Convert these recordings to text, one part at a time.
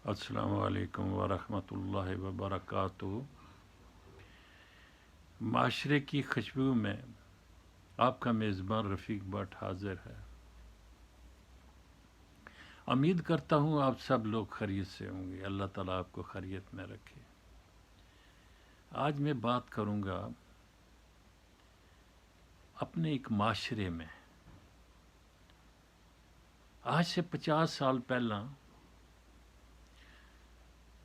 السلام علیکم ورحمۃ اللہ وبرکاتہ۔ معاشرے کی خوشبو میں آپ کا میزبان رفیق بٹ حاضر ہے۔ امید کرتا ہوں آپ سب لوگ خیریت سے ہوں گے۔ اللہ تعالیٰ آپ کو خیریت میں رکھے۔ آج میں بات کروں گا اپنے ایک معاشرے میں آج سے 50 سال پہلا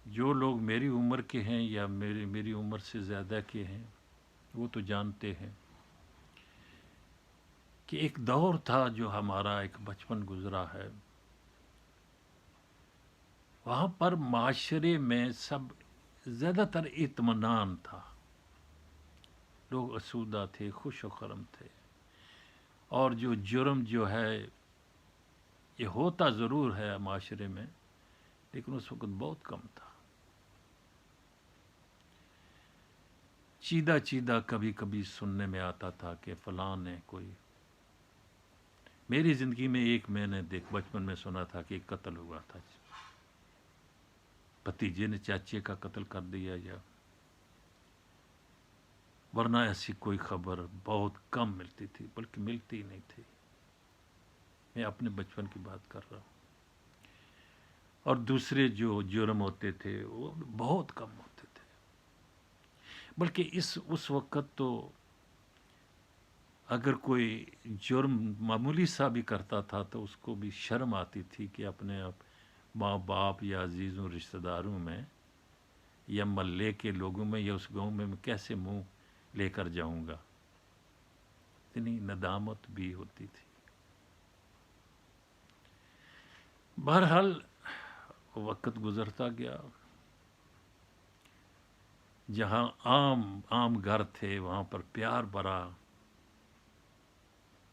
جو لوگ میری عمر کے ہیں یا میری عمر سے زیادہ کے ہیں وہ تو جانتے ہیں کہ ایک دور تھا جو ہمارا ایک بچپن گزرا ہے، وہاں پر معاشرے میں سب زیادہ تر اطمینان تھا، لوگ اسودہ تھے، خوش و خرم تھے، اور جو جرم جو ہے یہ ہوتا ضرور ہے معاشرے میں لیکن اس وقت بہت کم تھا۔ چیدہ چیدہ کبھی کبھی سننے میں آتا تھا کہ فلاں نے کوئی، میری زندگی میں ایک میں نے بچپن میں سنا تھا کہ ایک قتل ہوا تھا، بھتیجے نے چاچے کا قتل کر دیا، یا ورنہ ایسی کوئی خبر بہت کم ملتی تھی، بلکہ ملتی ہی نہیں تھی۔ میں اپنے بچپن کی بات کر رہا ہوں۔ اور دوسرے جو جرم ہوتے تھے وہ بہت کم ہوتے تھے، بلکہ اس وقت تو اگر کوئی جرم معمولی سا بھی کرتا تھا تو اس کو بھی شرم آتی تھی کہ اپنے ماں باپ یا عزیزوں رشتہ داروں میں یا محلے کے لوگوں میں یا اس گاؤں میں کیسے منہ لے کر جاؤں گا۔ اتنی ندامت بھی ہوتی تھی۔ بہرحال وقت گزرتا گیا، جہاں عام گھر تھے وہاں پر پیار بھرا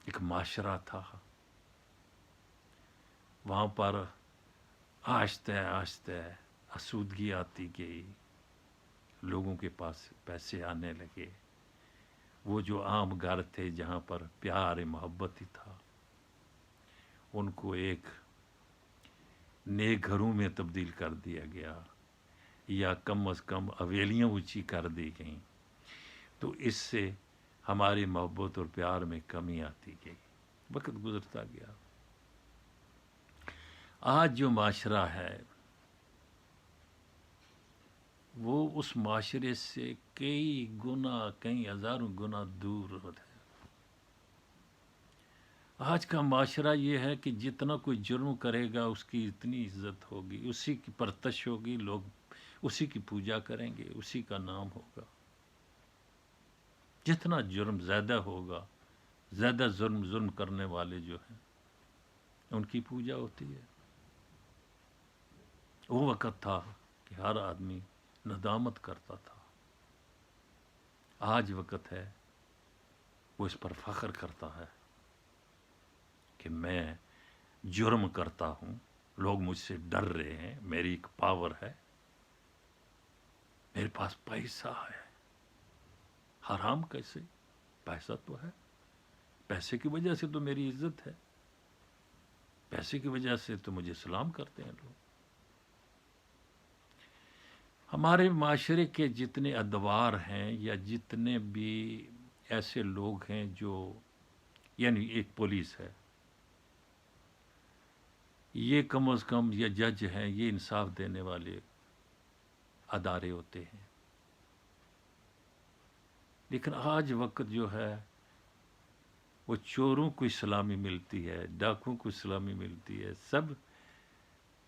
ایک معاشرہ تھا، وہاں پر آہستہ آہستہ آسودگی آتی گئی، لوگوں کے پاس پیسے آنے لگے۔ وہ جو عام گھر تھے جہاں پر پیار محبت ہی تھا، ان کو ایک نیک گھروں میں تبدیل کر دیا گیا، یا کم از کم حویلیاں اونچی کر دی گئیں، تو اس سے ہماری محبت اور پیار میں کمی آتی گئی۔ وقت گزرتا گیا، آج جو معاشرہ ہے وہ اس معاشرے سے کئی ہزاروں گنا دور ہے۔ آج کا معاشرہ یہ ہے کہ جتنا کوئی جرم کرے گا اس کی اتنی عزت ہوگی، اسی کی پرستش ہوگی، لوگ اسی کی پوجا کریں گے، اسی کا نام ہوگا۔ جتنا جرم زیادہ ہوگا، زیادہ ظلم کرنے والے جو ہیں ان کی پوجا ہوتی ہے۔ وہ وقت تھا کہ ہر آدمی ندامت کرتا تھا، آج وقت ہے وہ اس پر فخر کرتا ہے کہ میں جرم کرتا ہوں، لوگ مجھ سے ڈر رہے ہیں، میری ایک پاور ہے، میرے پاس پیسہ ہے۔ حرام کیسے؟ پیسہ تو ہے، پیسے کی وجہ سے تو میری عزت ہے، پیسے کی وجہ سے تو مجھے سلام کرتے ہیں لوگ۔ ہمارے معاشرے کے جتنے ادوار ہیں یا جتنے بھی ایسے لوگ ہیں جو، یعنی ایک پولیس ہے، یہ کم از کم یہ جج ہیں، یہ انصاف دینے والے ادارے ہوتے ہیں، لیکن آج وقت جو ہے وہ چوروں کو سلامی ملتی ہے، ڈاکوؤں کو سلامی ملتی ہے، سب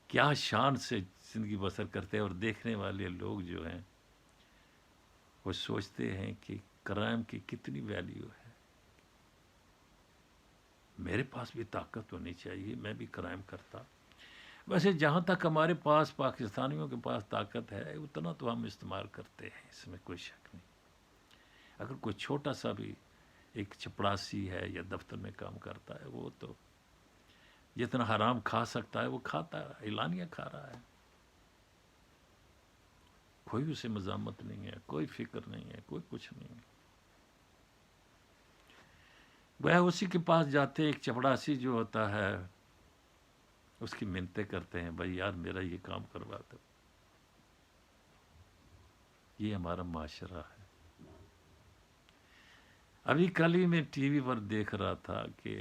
کیا شان سے زندگی بسر کرتے ہیں، اور دیکھنے والے لوگ جو ہیں وہ سوچتے ہیں کہ کرائم کی کتنی ویلیو ہے، میرے پاس بھی طاقت ہونی چاہیے، میں بھی کرائم کرتا۔ ویسے جہاں تک ہمارے پاس پاکستانیوں کے پاس طاقت ہے اتنا تو ہم استعمال کرتے ہیں، اس میں کوئی شک نہیں۔ اگر کوئی چھوٹا سا بھی ایک چپڑاسی ہے یا دفتر میں کام کرتا ہے، وہ تو جتنا حرام کھا سکتا ہے وہ کھاتا ہے، اعلانیہ کھا رہا ہے، کوئی اسے مزاحمت نہیں ہے، کوئی فکر نہیں ہے، کوئی کچھ نہیں ہے۔ وہ اسی کے پاس جاتے، ایک چپڑاسی جو ہوتا ہے اس کی منتیں کرتے ہیں بھائی یار میرا یہ کام کروا دو. یہ ہمارا معاشرہ ہے. ابھی کل ہی میں ٹی وی پر دیکھ رہا تھا کہ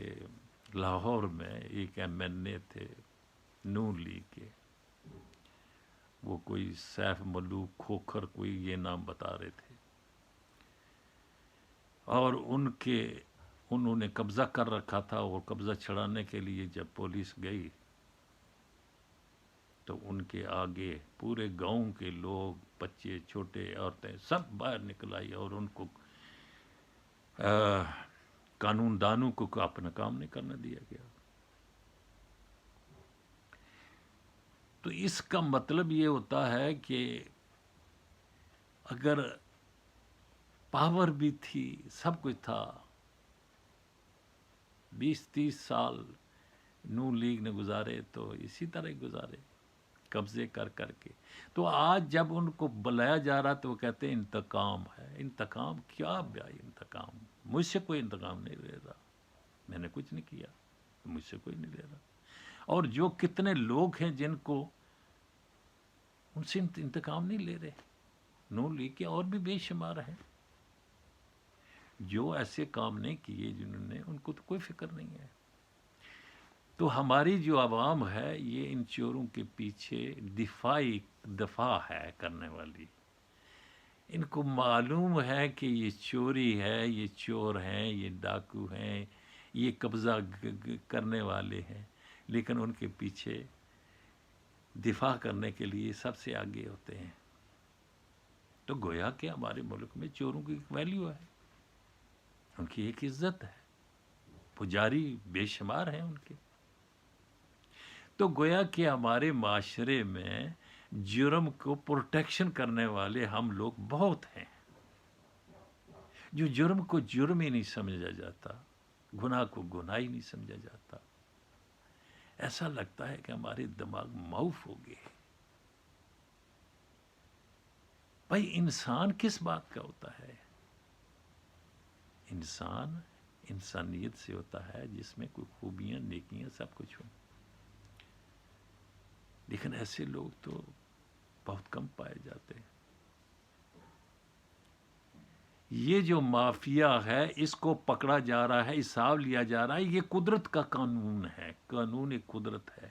لاہور میں ایک ایم این اے تھے نون لیگ کے، وہ کوئی سیف ملوک کھوکھر کوئی یہ نام بتا رہے تھے، اور انہوں نے قبضہ کر رکھا تھا، اور قبضہ چھڑانے کے لیے جب پولیس گئی تو ان کے آگے پورے گاؤں کے لوگ، بچے، چھوٹے، عورتیں سب باہر نکل آئی، اور ان کو قانون دانوں کو اپنا کام نہیں کرنے دیا گیا. تو اس کا مطلب یہ ہوتا ہے کہ اگر پاور بھی تھی، سب کچھ تھا، 20-30 سال نون لیگ نے گزارے تو اسی طرح ہی گزارے، قبضے کر کر کے. تو آج جب ان کو بلایا جا رہا تو وہ کہتے ہیں انتقام ہے. انتقام کیا بھائی؟ انتقام مجھ سے کوئی انتقام نہیں لے رہا، میں نے کچھ نہیں کیا، مجھ سے کوئی نہیں لے رہا. اور جو کتنے لوگ ہیں جن کو ان سے انتقام نہیں لے رہے، نون لیگ کے اور بھی بے شمار ہیں جو ایسے کام نہیں کیے جنہوں نے، ان کو تو کوئی فکر نہیں ہے. تو ہماری جو عوام ہے یہ ان چوروں کے پیچھے دفاع ہے کرنے والی. ان کو معلوم ہے کہ یہ چوری ہے، یہ چور ہیں، یہ ڈاکو ہیں، یہ قبضہ کرنے والے ہیں، لیکن ان کے پیچھے دفاع کرنے کے لیے سب سے آگے ہوتے ہیں. تو گویا کہ ہمارے ملک میں چوروں کی ایک ویلیو ہے، ان کی ایک عزت ہے، پجاری بے شمار ہیں ان کے. تو گویا کہ ہمارے معاشرے میں جرم کو پروٹیکشن کرنے والے ہم لوگ بہت ہیں. جو جرم کو جرم ہی نہیں سمجھا جاتا، گناہ کو گناہ ہی نہیں سمجھا جاتا. ایسا لگتا ہے کہ ہمارے دماغ معاف ہو گئے. بھائی انسان کس بات کا ہوتا ہے؟ انسان انسانیت سے ہوتا ہے جس میں کوئی خوبیاں، نیکیاں سب کچھ ہوں. لیکن ایسے لوگ تو بہت کم پائے جاتے ہیں. یہ جو مافیا ہے اس کو پکڑا جا رہا ہے، حساب لیا جا رہا ہے. یہ قدرت کا قانون ہے، قانون قدرت ہے.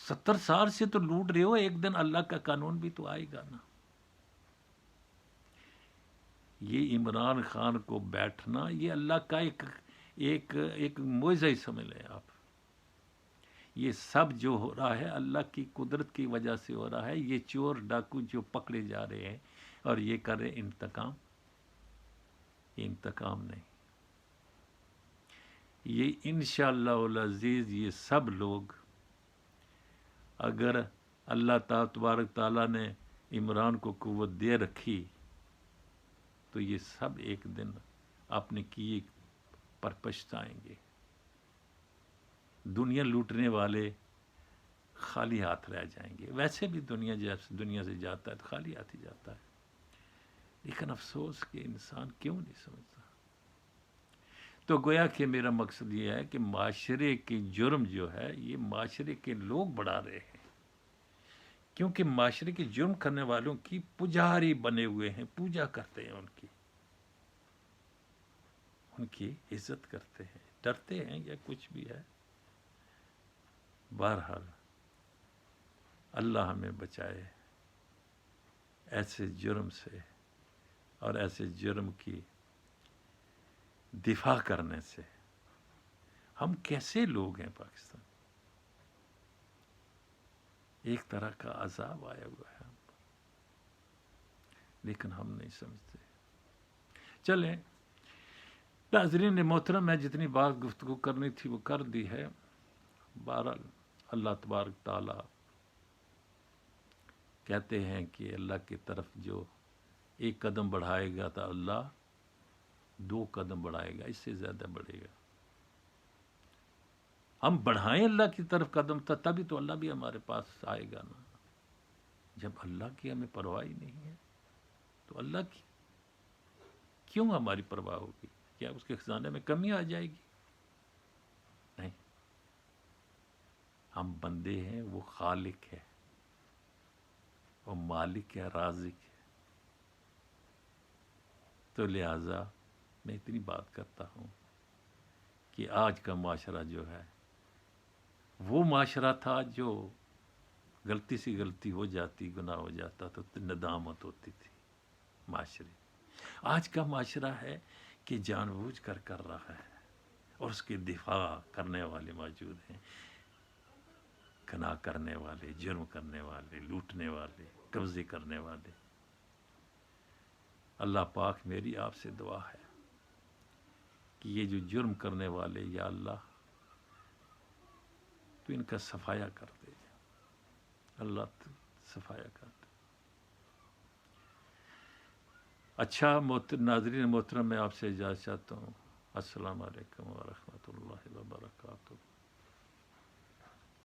70 سال سے تو لوٹ رہے ہو، ایک دن اللہ کا قانون بھی تو آئے گا نا. یہ عمران خان کو بیٹھنا یہ اللہ کا ایک معجزہ ہی سمجھ لیں آپ. یہ سب جو ہو رہا ہے اللہ کی قدرت کی وجہ سے ہو رہا ہے. یہ چور ڈاکو جو پکڑے جا رہے ہیں اور یہ کر رہے انتقام، یہ انتقام نہیں. یہ انشاءاللہ العزیز یہ سب لوگ، اگر اللہ تبارک تعالیٰ نے عمران کو قوت دے رکھی تو یہ سب ایک دن اپنے کیے پر پچھتائیں گے. دنیا لوٹنے والے خالی ہاتھ رہ جائیں گے. ویسے بھی دنیا سے جاتا ہے تو خالی ہاتھ ہی جاتا ہے. لیکن افسوس کہ انسان کیوں نہیں سمجھتا. تو گویا کہ میرا مقصد یہ ہے کہ معاشرے کی جرم جو ہے یہ معاشرے کے لوگ بڑھا رہے ہیں، کیونکہ معاشرے کے جرم کرنے والوں کی پجاری بنے ہوئے ہیں، پوجا کرتے ہیں، ان کی عزت کرتے ہیں، ڈرتے ہیں یا کچھ بھی ہے. بہرحال اللہ ہمیں بچائے ایسے جرم سے اور ایسے جرم کی دفاع کرنے سے. ہم کیسے لوگ ہیں پاکستان؟ ایک طرح کا عذاب آیا ہوا ہے ہم پر، لیکن ہم نہیں سمجھتے. چلیں ناظرین محترم، میں جتنی بات گفتگو کرنی تھی وہ کر دی ہے. بہرحال اللہ تبارک تعالیٰ کہتے ہیں کہ اللہ کی طرف جو ایک قدم بڑھائے گا تو اللہ 2 قدم بڑھائے گا، اس سے زیادہ بڑھے گا. ہم بڑھائیں اللہ کی طرف قدم تبھی تو اللہ بھی ہمارے پاس آئے گا نا. جب اللہ کی ہمیں پرواہ ہی نہیں ہے تو اللہ کی کیوں ہماری پرواہ ہوگی؟ کیا اس کے خزانے میں کمی آ جائے گی؟ نہیں. ہم بندے ہیں، وہ خالق ہے، وہ مالک ہے، رازق ہے. تو لہٰذا میں اتنی بات کرتا ہوں کہ آج کا معاشرہ جو ہے وہ معاشرہ تھا جو غلطی سے غلطی ہو جاتی، گناہ ہو جاتا تو ندامت ہوتی تھی معاشرے. آج کا معاشرہ ہے کہ جان بوجھ کر رہا ہے اور اس کے دفاع کرنے والے موجود ہیں، گناہ کرنے والے، جرم کرنے والے، لوٹنے والے، قبضے کرنے والے. اللہ پاک میری آپ سے دعا ہے کہ یہ جو جرم کرنے والے، یا اللہ تو ان کا صفایا کر دے. اللہ تو صفایا کر دے. اچھا ناظرین محترم، میں آپ سے اجازت چاہتا ہوں. السلام علیکم ورحمۃ اللہ وبرکاتہ.